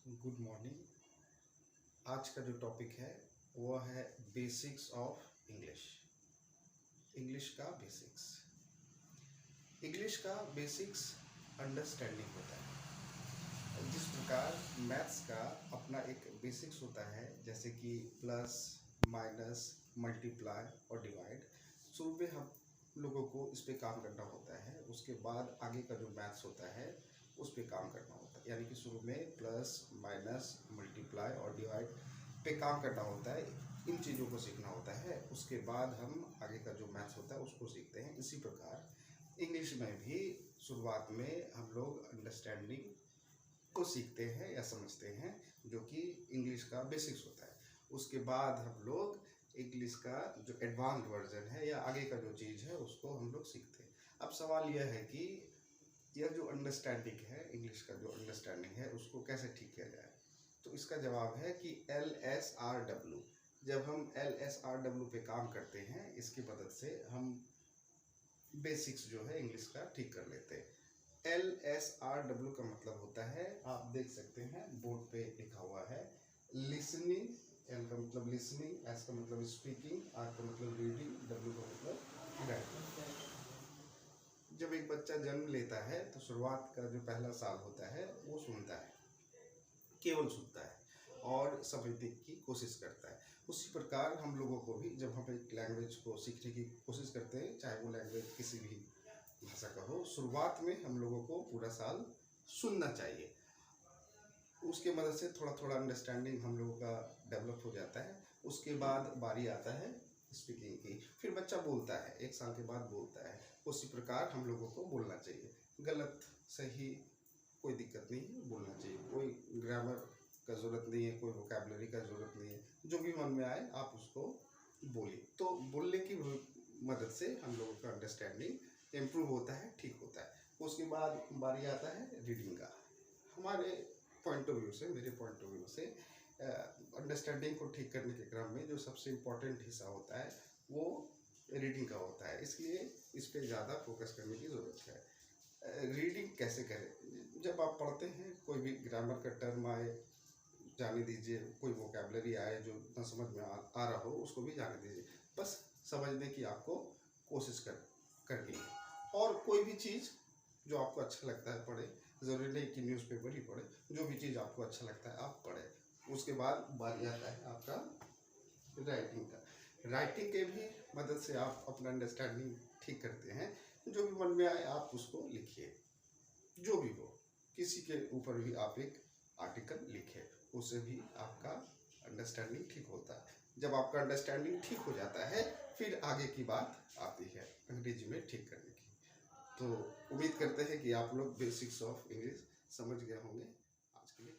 Good morning. आज का जो टॉपिक है वो है बेसिक्स ऑफ इंग्लिश। इंग्लिश का बेसिक्स। इंग्लिश का बेसिक्स अंडरस्टैंडिंग होता है। जिस प्रकार मैथ्स का अपना एक बेसिक्स होता है, जैसे कि प्लस, माइनस, मल्टीप्लाई और डिवाइड। शुरू में हम लोगों को इस पे काम करना होता है, उसके बाद आगे का जो मैथ्स होता है उस पे काम करना होता है। यानी कि शुरू में प्लस, माइनस, मल्टीप्लाई और डिवाइड पे काम करना होता है, इन चीज़ों को सीखना होता है। उसके बाद हम आगे का जो मैथ्स होता है उसको सीखते हैं। इसी प्रकार इंग्लिश में भी शुरुआत में हम लोग अंडरस्टैंडिंग को सीखते हैं या समझते हैं, जो कि इंग्लिश का बेसिक्स होता है। उसके बाद हम लोग इंग्लिश का जो एडवांस वर्जन है या आगे का जो चीज़ है उसको हम लोग सीखते हैं। अब सवाल यह है कि यह जो अंडरस्टैंडिंग है, इंग्लिश का जो अंडरस्टैंडिंग है, उसको कैसे ठीक किया जाए। तो इसका जवाब है कि LSRW। जब हम LSRW पे काम करते हैं, इसकी मदद से हम बेसिक्स जो है इंग्लिश का ठीक कर लेते हैं। LSRW का मतलब होता है, आप देख सकते हैं बोर्ड पे लिखा हुआ है, लिसनिंग। L का मतलब लिसनिंग, S का मतलब स्पीकिंग, R का मतलब रीडिंग, W का मतलब राइटिंग। जब एक बच्चा जन्म लेता है तो शुरुआत का जो पहला साल होता है वो सुनता है, केवल सुनता है और समझने की कोशिश करता है। उसी प्रकार हम लोगों को भी जब हम एक लैंग्वेज को सीखने की कोशिश करते हैं, चाहे वो लैंग्वेज किसी भी भाषा का हो, शुरुआत में हम लोगों को पूरा साल सुनना चाहिए। उसके मदद से थोड़ा थोड़ा अंडरस्टैंडिंग हम लोगों का डेवलप हो जाता है। उसके बाद बारी आता है स्पीकिंग की, फिर बच्चा बोलता है, 1 साल के बाद बोलता है। उसी प्रकार हम लोगों को बोलना चाहिए। गलत सही कोई दिक्कत नहीं है, बोलना चाहिए। कोई ग्रामर का ज़रूरत नहीं है, कोई वोकैबलरी का ज़रूरत नहीं है, जो भी मन में आए आप उसको बोलिए। तो बोलने की मदद से हम लोगों का अंडरस्टैंडिंग इम्प्रूव होता है, ठीक होता है। उसके बाद बारी आता है रीडिंग का। हमारे पॉइंट ऑफ व्यू से, मेरे पॉइंट ऑफ व्यू से अंडरस्टैंडिंग को ठीक करने के क्रम में जो सबसे इम्पोर्टेंट हिस्सा होता है वो रीडिंग का होता है। इसलिए इस पर ज़्यादा फोकस करने की ज़रूरत है। रीडिंग कैसे करें? जब आप पढ़ते हैं, कोई भी ग्रामर का टर्म आए जाने दीजिए, कोई वोकैबलरी आए जो न समझ में आ रहा हो उसको भी जाने दीजिए। बस समझने की आपको कोशिश करनी है। और कोई भी चीज़ जो आपको अच्छा लगता है पढ़े, ज़रूरी नहीं कि न्यूज़पेपर ही पढ़े, जो भी चीज़ आपको अच्छा लगता है आप पढ़ें। उसके बाद बारी आता है आपका राइटिंग का। राइटिंग के भी मदद से आप अपना अंडरस्टैंडिंग ठीक करते हैं। जो भी मन में आए आप उसको लिखिए, जो भी हो, किसी के ऊपर भी आप एक आर्टिकल लिखें, उससे भी आपका अंडरस्टैंडिंग ठीक होता है। जब आपका अंडरस्टैंडिंग ठीक हो जाता है, फिर आगे की बात आती है अंग्रेजी में ठीक करने की। तो उम्मीद करते हैं कि आप लोग बेसिक्स ऑफ इंग्लिश समझ गए होंगे। आज के लिए